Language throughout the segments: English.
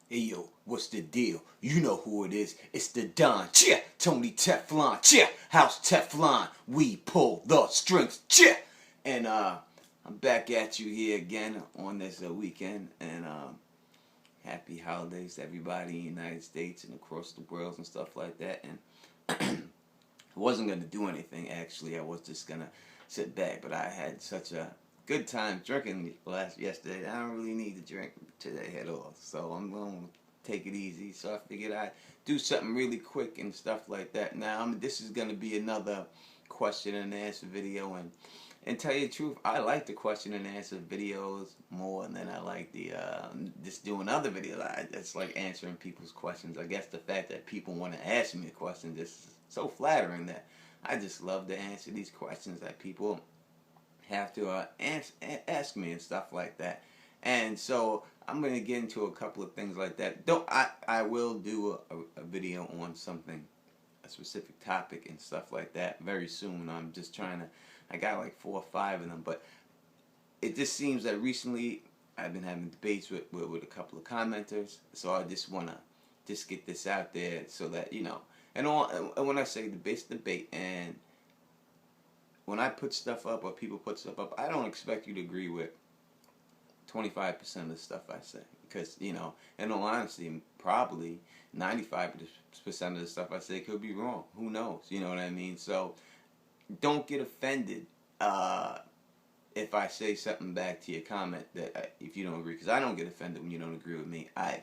Hey yo, what's the deal? You know who it is. It's the Don. Cheer! Tony Teflon. Cheer! House Teflon. We pull the strings. Cheer! And I'm back at you here again on this weekend. And happy holidays to everybody in the United States and across the world and stuff like that. And I wasn't gonna do anything actually. I was just gonna sit back, but I had such a good time drinking yesterday. I don't really need to drink today at all, so I'm gonna take it easy. So I figured I'd do something really quick and stuff like that. Now this is gonna be another question and answer video, and tell you the truth, I like the question and answer videos more than I like the just doing other videos. It's like answering people's questions. I guess the fact that people want to ask me a question is so flattering that I just love to answer these questions that people have to ask me and stuff like that. And so I'm going to get into a couple of things like that. Though I will do a video on something, a specific topic and stuff like that very soon. I'm just trying to, I got like 4 or 5 of them, but it just seems that recently I've been having debates with a couple of commenters, so I just want to just get this out there so that, you know, and when I say debate, and when I put stuff up or people put stuff up, I don't expect you to agree with 25% of the stuff I say, because, you know, in all honesty, probably 95% of the stuff I say could be wrong. Who knows? You know what I mean? So don't get offended if I say something back to your comment that if you don't agree, because I don't get offended when you don't agree with me. I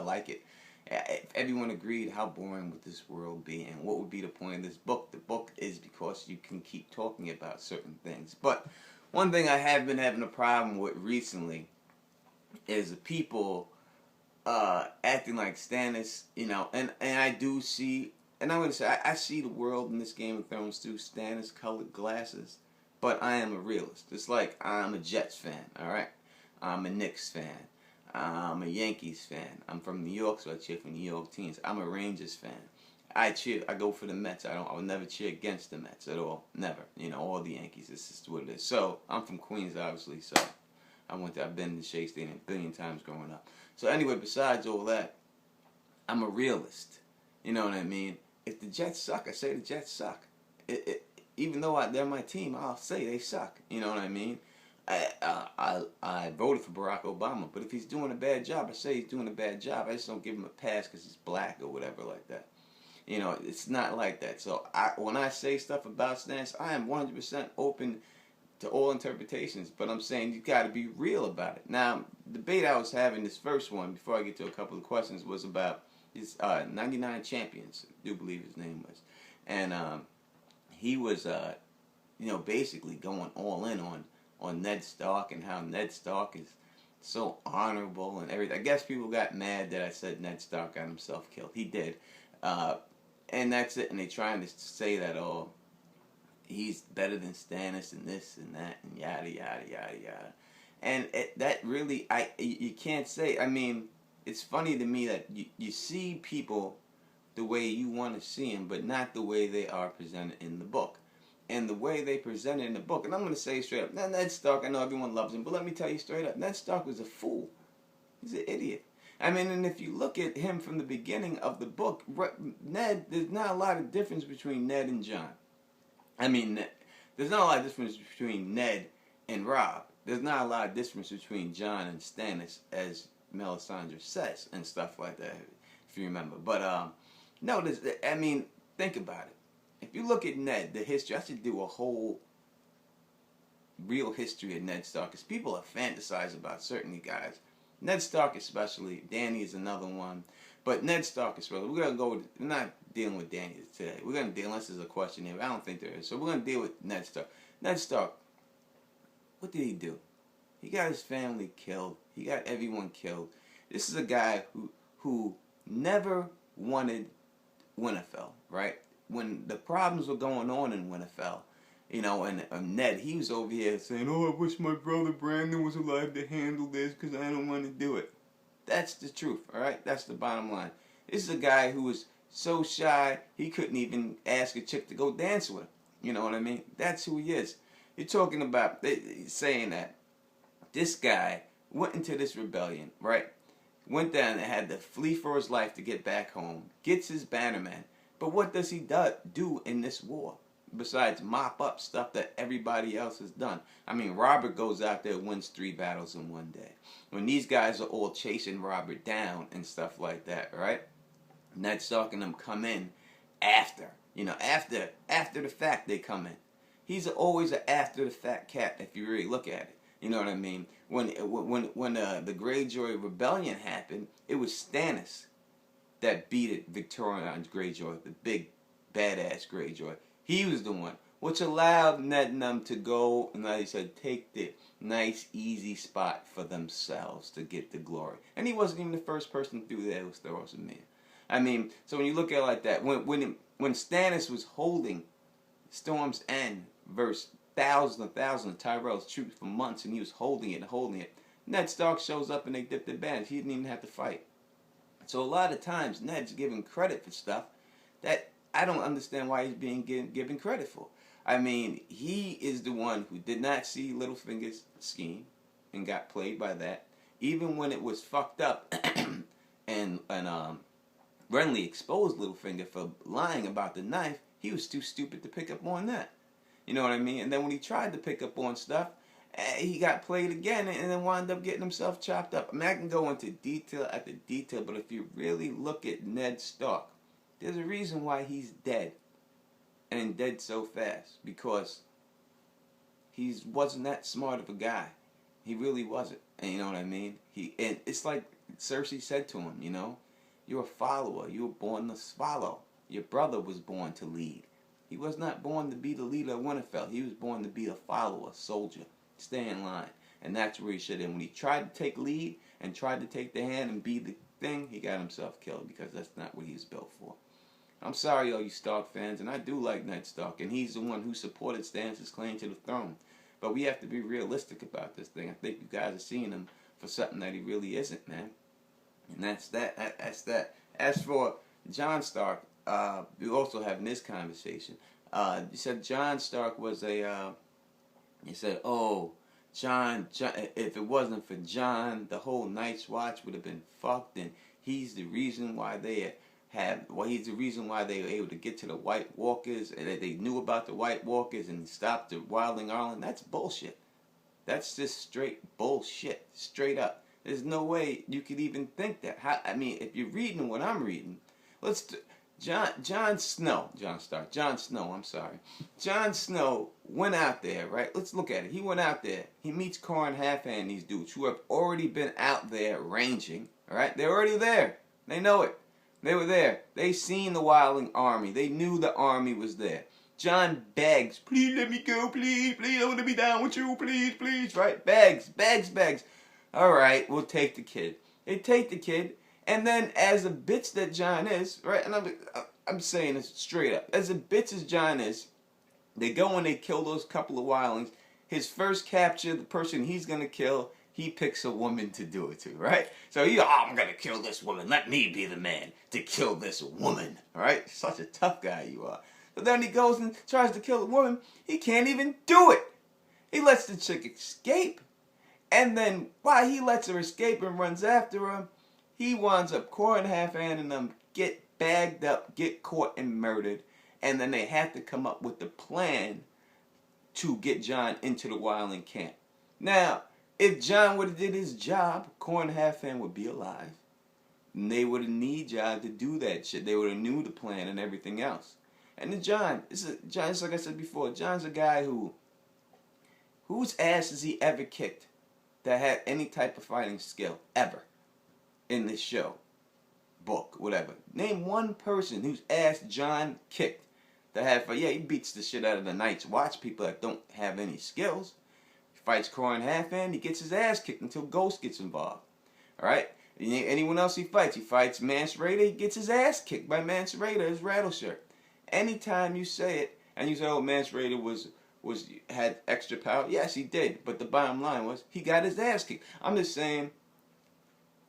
like it. If everyone agreed, how boring would this world be, and what would be the point of this book? The book is because you can keep talking about certain things. But one thing I have been having a problem with recently is the people acting like Stannis, you know, and I do see, and I'm going to say, I see the world in this Game of Thrones through Stannis colored glasses, but I am a realist. It's like I'm a Jets fan, alright? I'm a Knicks fan. I'm a Yankees fan. I'm from New York, so I cheer for New York teams. I'm a Rangers fan. I go for the Mets. I would never cheer against the Mets at all. Never. You know, all the Yankees. This is what it is. So I'm from Queens, obviously. So I've been to Shea Stadium a billion times growing up. So anyway, besides all that, I'm a realist. You know what I mean? If the Jets suck, I say the Jets suck. Even though they're my team, I'll say they suck. You know what I mean? I voted for Barack Obama, but if he's doing a bad job, I say he's doing a bad job. I just don't give him a pass because he's black or whatever like that. You know, it's not like that. So when I say stuff about Stannis, I am 100% open to all interpretations, but I'm saying you got to be real about it. Now, the debate I was having, this first one, before I get to a couple of questions, was about his 99 Champions, I do believe his name was. And he was, you know, basically going all in on Ned Stark and how Ned Stark is so honorable and everything. I guess people got mad that I said Ned Stark got himself killed. He did. And that's it. And they trying to say that, oh, he's better than Stannis and this and that and yada, yada, yada, yada. And that really, you can't say. I mean, it's funny to me that you see people the way you want to see them, but not the way they are presented in the book. And the way they present it in the book, and I'm going to say straight up, Ned Stark, I know everyone loves him, but let me tell you straight up, Ned Stark was a fool. He's an idiot. I mean, and if you look at him from the beginning of the book, Ned, there's not a lot of difference between Ned and Jon. I mean, there's not a lot of difference between Ned and Robb. There's not a lot of difference between Jon and Stannis, as Melisandre says, and stuff like that, if you remember. But, no, I mean, think about it. If you look at Ned, the history, I should do a whole real history of Ned Stark, because people have fantasized about certain guys. Ned Stark especially. Dany is another one. But Ned Stark especially. We're we're not dealing with Dany today. We're going to deal, unless there's a question here. I don't think there is. So we're going to deal with Ned Stark. Ned Stark, what did he do? He got his family killed. He got everyone killed. This is a guy who never wanted Winterfell, right? When the problems were going on in Winterfell, you know, and Ned, he was over here saying, oh, I wish my brother Brandon was alive to handle this because I don't want to do it. That's the truth, all right? That's the bottom line. This is a guy who was so shy, he couldn't even ask a chick to go dance with him. You know what I mean? That's who he is. You're talking about saying that this guy went into this rebellion, right? went down and had to flee for his life to get back home, gets his bannerman. But what does he do in this war? Besides mop up stuff that everybody else has done. I mean, Robert goes out there and wins 3 battles in one day. When these guys are all chasing Robert down and stuff like that, right? Ned Stark and them come in after. After the fact they come in. He's always an after the fact cat if you really look at it. You know what I mean? When the Greyjoy rebellion happened, it was Stannis that beat it Victorian Greyjoy, the big badass Greyjoy. He was the one, which allowed Ned and them to go and, like he said, take the nice, easy spot for themselves to get the glory. And he wasn't even the first person to do that. It was Thoros and Mia. I mean, so when you look at it like that, when Stannis was holding Storm's End versus thousands and thousands of Tyrell's troops for months, and he was holding it, Ned Stark shows up and they dip their banners. He didn't even have to fight. So a lot of times, Ned's given credit for stuff that I don't understand why he's being given credit for. I mean, he is the one who did not see Littlefinger's scheme and got played by that. Even when it was fucked up and Renly exposed Littlefinger for lying about the knife, he was too stupid to pick up on that. You know what I mean? And then when he tried to pick up on stuff, he got played again and then wound up getting himself chopped up. I mean, I can go into detail after detail, but if you really look at Ned Stark, there's a reason why he's dead, and dead so fast, because he wasn't that smart of a guy. He really wasn't, and you know what I mean? And it's like Cersei said to him, you're a follower. You were born to follow. Your brother was born to lead. He was not born to be the leader of Winterfell. He was born to be a follower, a soldier, stay in line, and that's where he should have. When he tried to take lead and tried to take the hand and be the thing, he got himself killed because that's not what he was built for. I'm sorry, all you Stark fans, and I do like Ned Stark, and he's the one who supported Stannis' claim to the throne. But we have to be realistic about this thing. I think you guys are seeing him for something that he really isn't, man. And that's that. That's that. As for Jon Stark, we also having this conversation. You said Jon Stark was you said, oh, Jon, if it wasn't for Jon, the whole Night's Watch would have been fucked, and he's the reason why he's the reason why they were able to get to the White Walkers, and that they knew about the White Walkers and stopped the Wildling Island. That's bullshit. That's just straight bullshit. Straight up. There's no way you could even think that. I mean, if you're reading what I'm reading, Jon Snow, I'm sorry. Jon Snow went out there, right? Let's look at it. He went out there. He meets Corin Halfhand, these dudes who have already been out there ranging, all right? They're already there. They know it. They were there. They seen the Wildling army. They knew the army was there. Jon begs, please let me go, please, I want to be down with you, please, right? Begs. All right, we'll take the kid. They take the kid, and then as a bitch that Jon is, right, and I'm saying this straight up, as a bitch as Jon is, they go and they kill those couple of Wildlings. His first capture, the person he's going to kill, he picks a woman to do it to, right? So I'm going to kill this woman. Let me be the man to kill this woman, right? Such a tough guy you are. But then he goes and tries to kill a woman. He can't even do it. He lets the chick escape. And then while he lets her escape and runs after her, he winds up Corin Halfhand and them get bagged up, get caught and murdered. And then they have to come up with the plan to get Jon into the Wildling camp. Now, if Jon would have did his job, Corin Halfhand would be alive. And they would have need Jon to do that shit. They would have knew the plan and everything else. And then Jon, it's like I said before, Jon's a guy whose ass has he ever kicked that had any type of fighting skill, ever, in this show, book, whatever. Name one person whose ass Jon kicked that had, he beats the shit out of the Night's Watch people that don't have any skills. He fights Corin Halfhand, he gets his ass kicked until Ghost gets involved. Alright? Anyone else he fights Mance Rayder, he gets his ass kicked by Mance Rayder, his Rattleshirt. Anytime you say it, and you say, oh, Mance Rayder had extra power, yes, he did. But the bottom line was, he got his ass kicked. I'm just saying,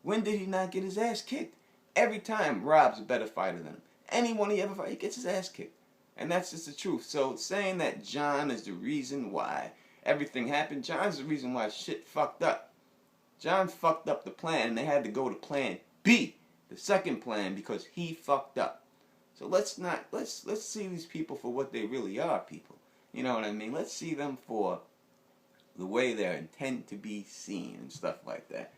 when did he not get his ass kicked? Every time, Rob's a better fighter than him. Anyone he ever fights, he gets his ass kicked. And that's just the truth. So saying that Jon is the reason why everything happened, Jon's the reason why shit fucked up. Jon fucked up the plan, and they had to go to plan B, the second plan, because he fucked up. So let's see these people for what they really are, people. You know what I mean? Let's see them for the way they're intended to be seen and stuff like that.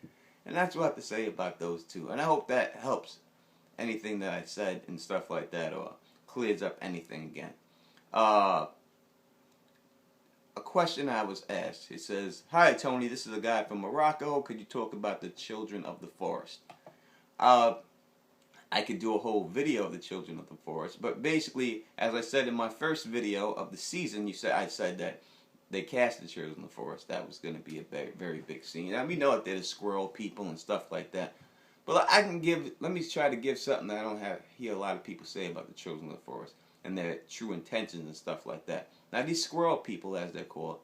And that's what I have to say about those two. And I hope that helps anything that I said and stuff like that, or clears up anything again. A question I was asked. It says, "Hi Tony, this is a guy from Morocco. Could you talk about the children of the forest?" I could do a whole video of the children of the forest, but basically, as I said in my first video of the season, I said that they cast the children of the forest. That was going to be a very, very big scene. And we know that they're the squirrel people and stuff like that. But let me try to give something that I don't hear a lot of people say about the children of the forest and their true intentions and stuff like that. Now, these squirrel people, as they're called,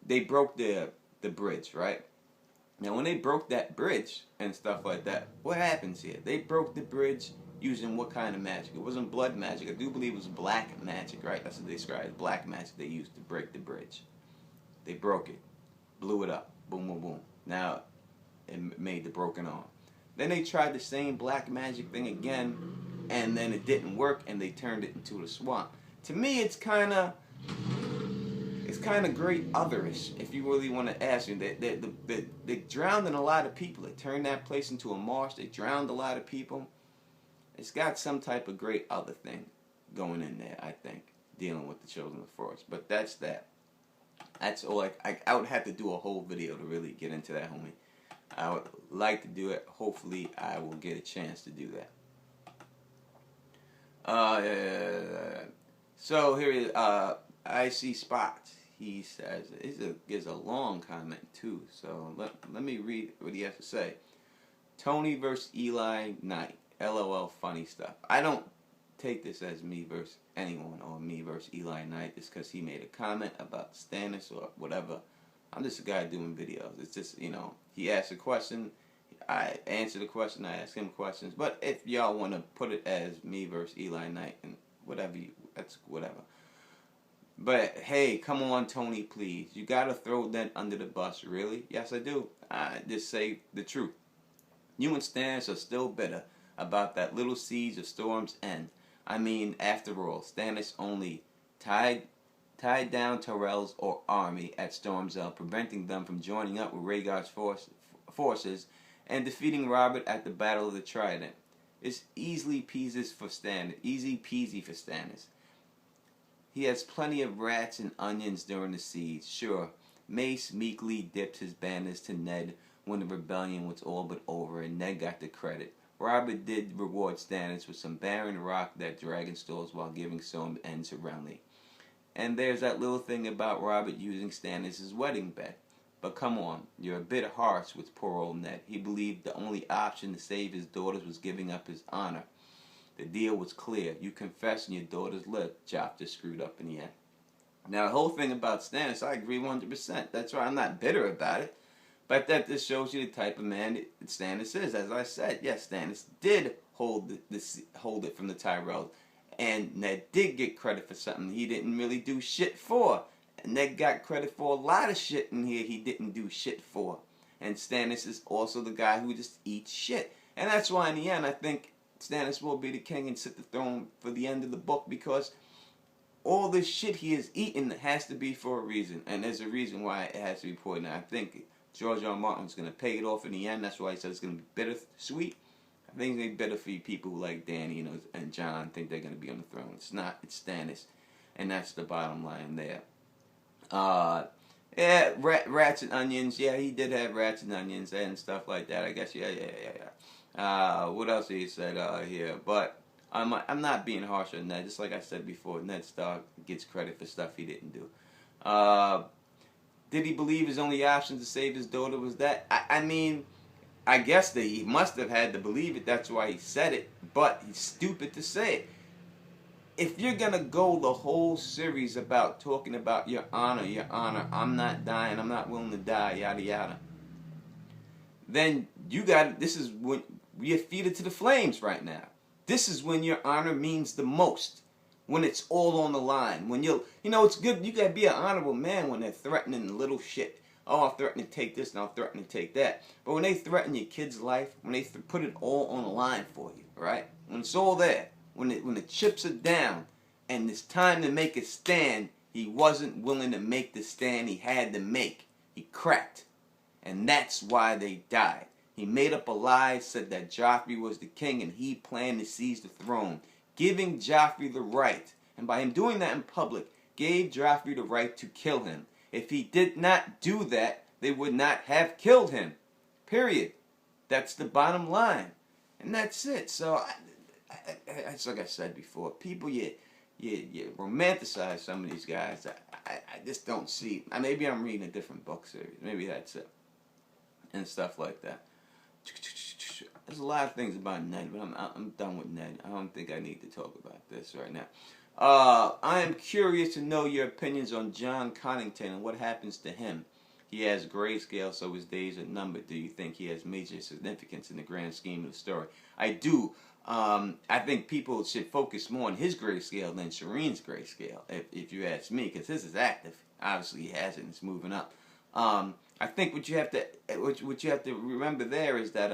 they broke the bridge, right? Now, when they broke that bridge and stuff like that, what happens here? They broke the bridge using what kind of magic? It wasn't blood magic. I do believe it was black magic, right? That's what they described as black magic they used to break the bridge. They broke it, blew it up, boom, boom, boom. Now, it made the broken arm. Then they tried the same black magic thing again, and then it didn't work, and they turned it into a swamp. To me, it's kind of great otherish, if you really want to ask me. They drowned in a lot of people. They turned that place into a marsh. They drowned a lot of people. It's got some type of great other thing going in there, I think, dealing with the children of the forest. But that's that. That's all. I would have to do a whole video to really get into that, homie. I would like to do it. Hopefully, I will get a chance to do that. So here is I see Spots. He says gives a long comment too. So let me read what he has to say. Tony versus Eli Knight. LOL, funny stuff. I don't take this as me versus anyone or me versus Eli Knight just because he made a comment about Stannis or whatever. I'm just a guy doing videos. It's just, he asked a question, I answer the question, I ask him questions. But if y'all want to put it as me versus Eli Knight and whatever, that's whatever. But hey, come on, Tony, please. You gotta throw Ned under the bus, really? Yes, I do. I just say the truth. You and Stannis are still bitter about that little siege of Storm's End. I mean, after all, Stannis only tied down Tyrell's army at Storm's End, preventing them from joining up with Rhaegar's forces and defeating Robert at the Battle of the Trident. It's easy peasy for Stannis. He has plenty of rats and onions during the siege. Sure, Mace meekly dipped his banners to Ned when the rebellion was all but over, and Ned got the credit. Robert did reward Stannis with some barren rock that dragon stores while giving Storm's End to Renly. And there's that little thing about Robert using Stannis' wedding bed. But come on, you're a bit harsh with poor old Ned. He believed the only option to save his daughters was giving up his honor. The deal was clear. You confess and your daughters live. Job just screwed up in the end. Now, the whole thing about Stannis, I agree 100%. That's why I'm not bitter about it. But that just shows you the type of man that Stannis is. As I said, yes, Stannis did hold it from the Tyrells. And Ned did get credit for something he didn't really do shit for. And Ned got credit for a lot of shit in here he didn't do shit for. And Stannis is also the guy who just eats shit. And that's why in the end I think Stannis will be the king and sit the throne for the end of the book, because all this shit he has eaten has to be for a reason. And there's a reason why it has to be poured. And I think George R. R. Martin's going to pay it off in the end. That's why he says it's going to be bittersweet. I think it's going to be better for you people like Danny and John think they're going to be on the throne. It's not. It's Stannis. And that's the bottom line there. Yeah, rats and onions. Yeah, he did have rats and onions and stuff like that. I guess. Yeah. What else he said here? But I'm not being harsh on Ned. Just like I said before, Ned Stark gets credit for stuff he didn't do. Did he believe his only option to save his daughter was that? I mean, I guess that he must have had to believe it. That's why he said it. But he's stupid to say it. If you're going to go the whole series about talking about your honor, I'm not dying, I'm not willing to die, yada yada, then this is when you're feeded to the flames right now. This is when your honor means the most. When it's all on the line. When it's good, you got to be an honorable man when they're threatening little shit. oh, I'll threaten to take this and I'll threaten to take that. But when they threaten your kid's life, when they put it all on the line for you, right? When it's all there, when the chips are down and it's time to make a stand, he wasn't willing to make the stand he had to make. He cracked. And that's why they died. He made up a lie, said that Joffrey was the king and he planned to seize the throne, giving Joffrey the right. And by him doing that in public, gave Joffrey the right to kill him. If he did not do that, they would not have killed him. Period. That's the bottom line. And that's it. So, it's like I said before, people, you romanticize some of these guys. I just don't see. Maybe I'm reading a different book series. Maybe that's it. And stuff like that. There's a lot of things about Ned, but I'm done with Ned. I don't think I need to talk about this right now. I am curious to know your opinions on Jon Connington and what happens to him. He has grayscale, so his days are numbered. Do you think he has major significance in the grand scheme of the story? I do. I think people should focus more on his grayscale than Shireen's grayscale, if you ask me, because his is active. Obviously, he has it and it's moving up. I think what you have to remember there is that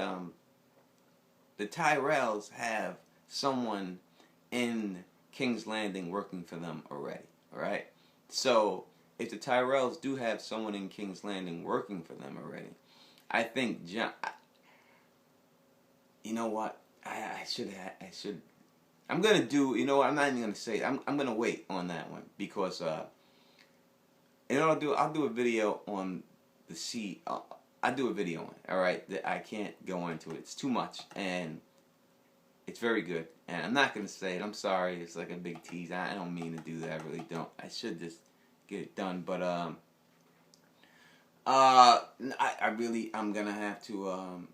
the Tyrells have someone in King's Landing working for them already. Alright? So, if the Tyrells do have someone in King's Landing working for them already, I think Jon... You know what? I should... I'm going to do... You know what? I'm not even going to say it. I'm going to wait on that one. Because... you know what I'll do a video on the sea... I'll do a video on it. Alright? That I can't go into it. It's too much. And... it's very good. And I'm not going to say it. I'm sorry. It's like a big tease. I don't mean to do that. I really don't. I should just get it done. But, I'm going to have to,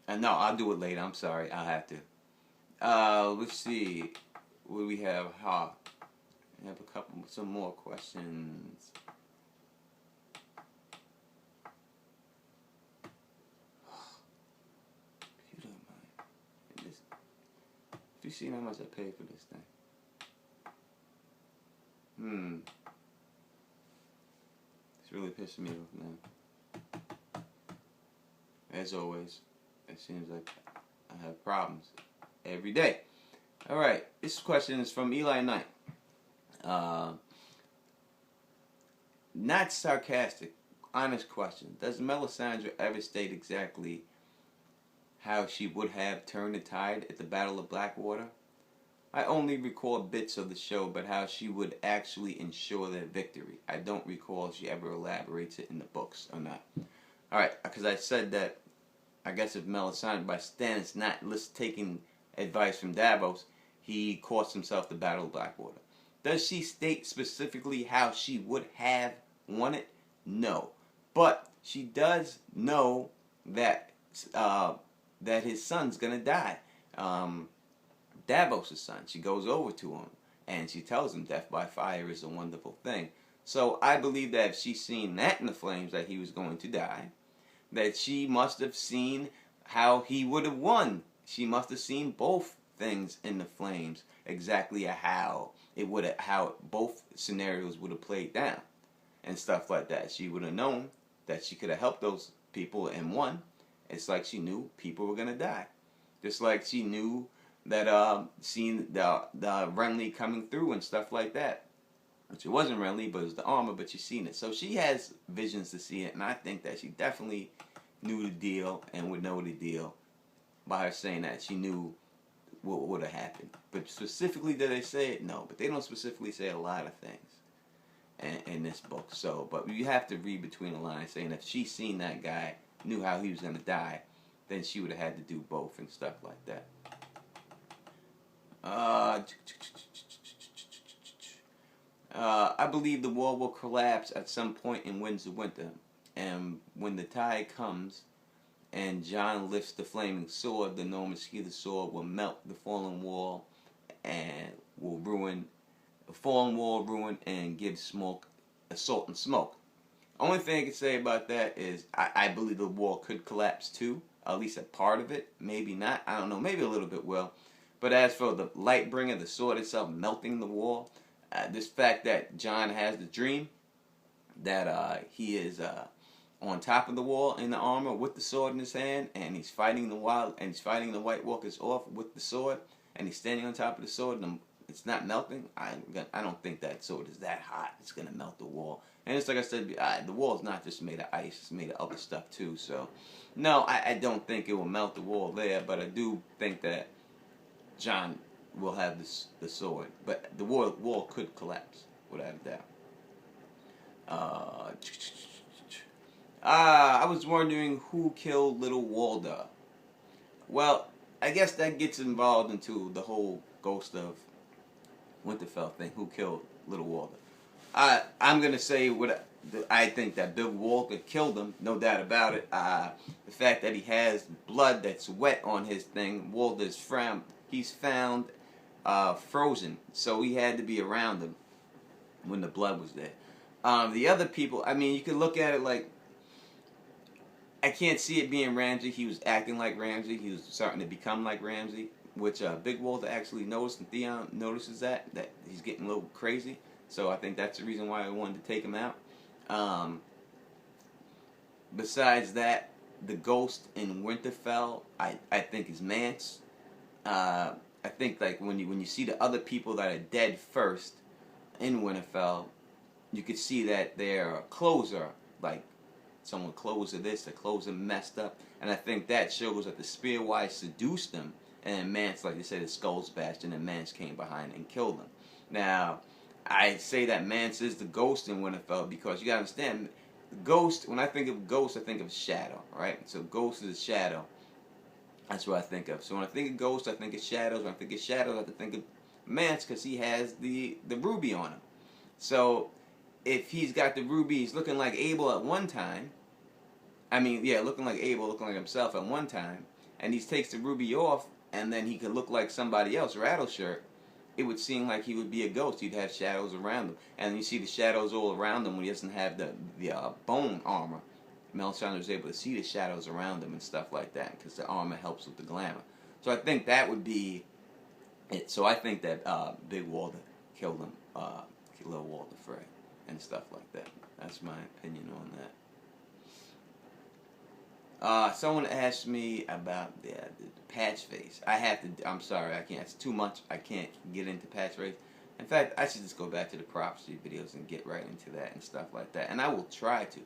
no, I'll do it later. I'm sorry. I'll have to. Let's see. What do we have? We have some more questions. You see how much I paid for this thing? It's really pissing me off now. As always, it seems like I have problems every day. Alright, this question is from Eli Knight. Not sarcastic, honest question. Does Melisandre ever state exactly how she would have turned the tide at the Battle of Blackwater? I only recall bits of the show, but how she would actually ensure their victory. I don't recall if she ever elaborates it in the books or not. Alright, because I said that, I guess if Melisandre, by Stannis not taking advice from Davos, he cost himself the Battle of Blackwater. Does she state specifically how she would have won it? No. But she does know that that his son's gonna die. Davos' son. She goes over to him and she tells him death by fire is a wonderful thing. So I believe that if she's seen that in the flames, that he was going to die, that she must have seen how he would have won. She must have seen both things in the flames, exactly how both scenarios would have played down and stuff like that. She would have known that she could have helped those people and won. It's like she knew people were gonna die, just like she knew that seeing the Renly coming through and stuff like that, which it wasn't Renly, but it was the armor. But she's seen it, so she has visions to see it, and I think that she definitely knew the deal and would know the deal by her saying that she knew what would have happened. But specifically, did they say it? No, but they don't specifically say a lot of things in this book. So, but you have to read between the lines, saying if she seen that guy, knew how he was going to die, then she would have had to do both and stuff like that. I believe the wall will collapse at some point in Winds of Winter, and when the tide comes and Jon lifts the flaming sword, the Norman's-Keeler sword will melt the fallen wall and will ruin the fallen wall, and give smoke, assault and smoke. Only thing I can say about that is I believe the wall could collapse too, at least a part of it. Maybe not. I don't know. Maybe a little bit will. But as for the Lightbringer, the sword itself melting the wall, this fact that Jon has the dream, that he is on top of the wall in the armor with the sword in his hand, and he's fighting the White Walkers off with the sword, and he's standing on top of the sword, and it's not melting. I don't think that sword is that hot. It's gonna melt the wall. And it's like I said, the wall is not just made of ice; it's made of other stuff too. So, no, I don't think it will melt the wall there, but I do think that Jon will have the sword, but the wall could collapse without a doubt. I was wondering who killed Little Walder. Well, I guess that gets involved into the whole Ghost of Winterfell thing. Who killed Little Walder? I'm gonna say what I think that Big Walter killed him, no doubt about it. The fact that he has blood that's wet on his thing, he's found frozen, so he had to be around him when the blood was there. The other people, I mean, you could look at it like, I can't see it being Ramsay. He was acting like Ramsay. He was starting to become like Ramsay, which Big Walter actually noticed, and Theon notices that he's getting a little crazy. So I think that's the reason why I wanted to take him out. Besides that, the ghost in Winterfell, I think is Mance. I think like when you see the other people that are dead first in Winterfell, you could see that their clothes are like someone clothes are this, their clothes are messed up, and I think that shows that the Spearwise seduced them, and Mance, like they said, his skull's bashed, and then Mance came behind and killed him. Now, I say that Mance is the ghost in Winterfell because you gotta understand, ghost. When I think of ghost, I think of shadow, right? So ghost is a shadow. That's what I think of. So when I think of ghost, I think of shadows. When I think of shadows, I have to think of Mance because he has the ruby on him. So if he's got the ruby, he's looking like Abel at one time. I mean, yeah, looking like Abel, looking like himself at one time, and he takes the ruby off, and then he could look like somebody else, Rattleshirt. It would seem like he would be a ghost. He'd have shadows around him, and you see the shadows all around him when he doesn't have the bone armor. Melisandre was able to see the shadows around him and stuff like that because the armor helps with the glamour. So I think that would be it. So I think that Big Walter killed him, Little Walter Frey, and stuff like that. That's my opinion on that. Someone asked me about the patch face. I'm sorry, I can't. It's too much. I can't get into patch face. In fact, I should just go back to the prophecy videos and get right into that and stuff like that. And I will try to.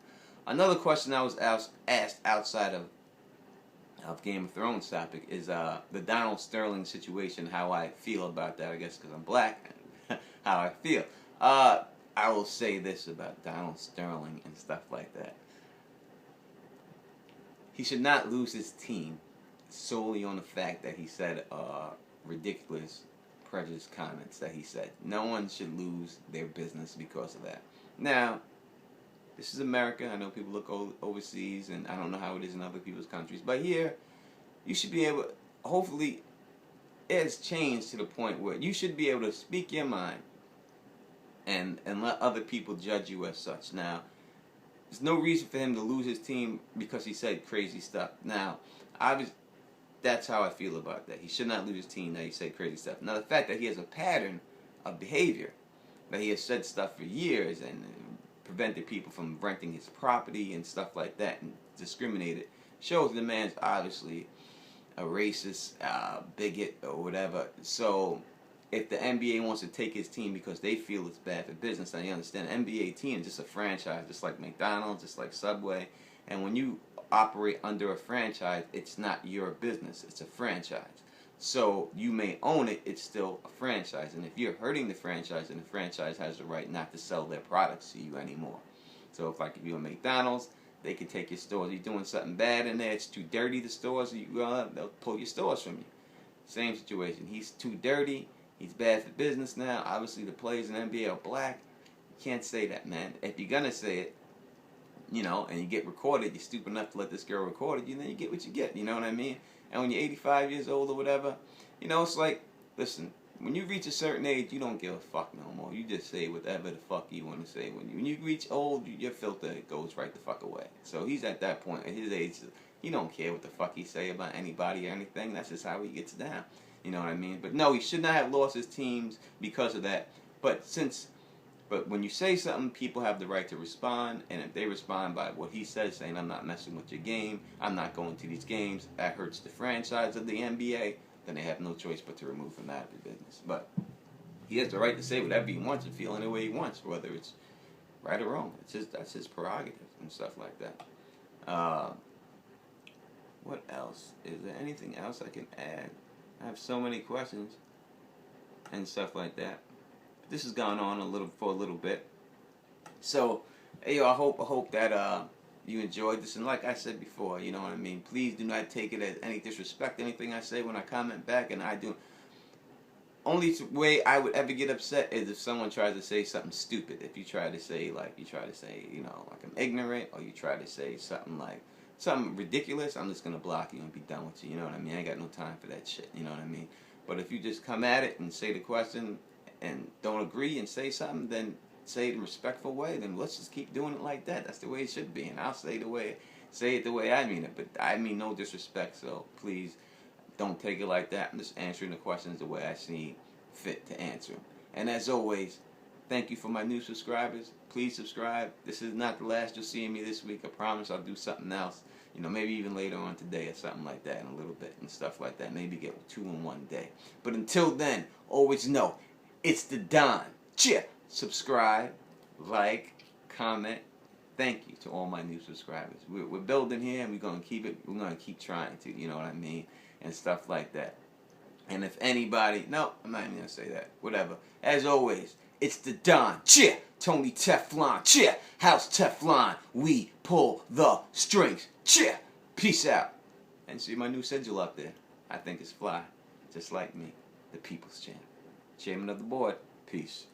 Another question I was asked outside of Game of Thrones topic is the Donald Sterling situation, how I feel about that, I guess because I'm black, how I feel. I will say this about Donald Sterling and stuff like that. He should not lose his team solely on the fact that he said ridiculous, prejudiced comments that he said. No one should lose their business because of that. Now, this is America. I know people look overseas, and I don't know how it is in other people's countries. But here, you should be able, hopefully, it has changed to the point where you should be able to speak your mind and let other people judge you as such. Now, there's no reason for him to lose his team because he said crazy stuff. Now, obviously, that's how I feel about that. He should not lose his team that he said crazy stuff. Now, the fact that he has a pattern of behavior, that he has said stuff for years and prevented people from renting his property and stuff like that and discriminated, shows the man's obviously a racist, bigot, or whatever. So, if the NBA wants to take his team because they feel it's bad for business, then you understand an NBA team is just a franchise, just like McDonald's, just like Subway. And when you operate under a franchise, it's not your business, it's a franchise. So you may own it, it's still a franchise. And if you're hurting the franchise, then the franchise has the right not to sell their products to you anymore. So if you're a McDonald's, they can take your stores. You're doing something bad in there, it's too dirty, the stores, they'll pull your stores from you. Same situation. He's too dirty. He's bad for business now. Obviously, the players in the NBA are black. You can't say that, man. If you're going to say it, and you get recorded, you're stupid enough to let this girl record you, then you get what you get, you know what I mean? And when you're 85 years old or whatever, it's like, listen, when you reach a certain age, you don't give a fuck no more. You just say whatever the fuck you want to say. When you reach old, your filter goes right the fuck away. So he's at that point, at his age, he don't care what the fuck he say about anybody or anything. That's just how he gets down. You know what I mean? But no, he should not have lost his teams because of that. But since But when you say something, people have the right to respond, and if they respond by what he says, saying, I'm not messing with your game, I'm not going to these games, that hurts the franchise of the NBA, then they have no choice but to remove him out of the business. But he has the right to say whatever he wants and feel any way he wants, whether it's right or wrong. That's his prerogative and stuff like that. What else? Is there anything else I can add? I have so many questions and stuff like that. This has gone on for a little bit. So, hey, yo, I hope that you enjoyed this. And like I said before, you know what I mean? Please do not take it as any disrespect, anything I say when I comment back. And I do. Only way I would ever get upset is if someone tries to say something stupid. If you try to say, you know, like I'm ignorant, or you try to say something ridiculous, I'm just going to block you and be done with you. You know what I mean? I ain't got no time for that shit. You know what I mean? But if you just come at it and say the question and don't agree and say something, then say it in a respectful way, then let's just keep doing it like that. That's the way it should be. And I'll say it the way I mean it. But I mean no disrespect, so please don't take it like that. I'm just answering the questions the way I see fit to answer them. And as always, thank you for my new subscribers. Please subscribe. This is not the last you'll see of me this week. I promise I'll do something else. You know, maybe even later on today or something like that in a little bit and stuff like that. Maybe get 2 in one day. But until then, always know, it's the Don. Cheer. Subscribe, like, comment. Thank you to all my new subscribers. We're building here, and we're gonna keep it. We're gonna keep trying to. You know what I mean, and stuff like that. And if anybody, no, I'm not even gonna say that. Whatever. As always, it's the Don. Cheer. Tony Teflon. Cheer. House Teflon. We pull the strings. Cheer. Peace out. And see my new sigil up there. I think it's fly, just like me, the People's Champ, chairman of the board. Peace.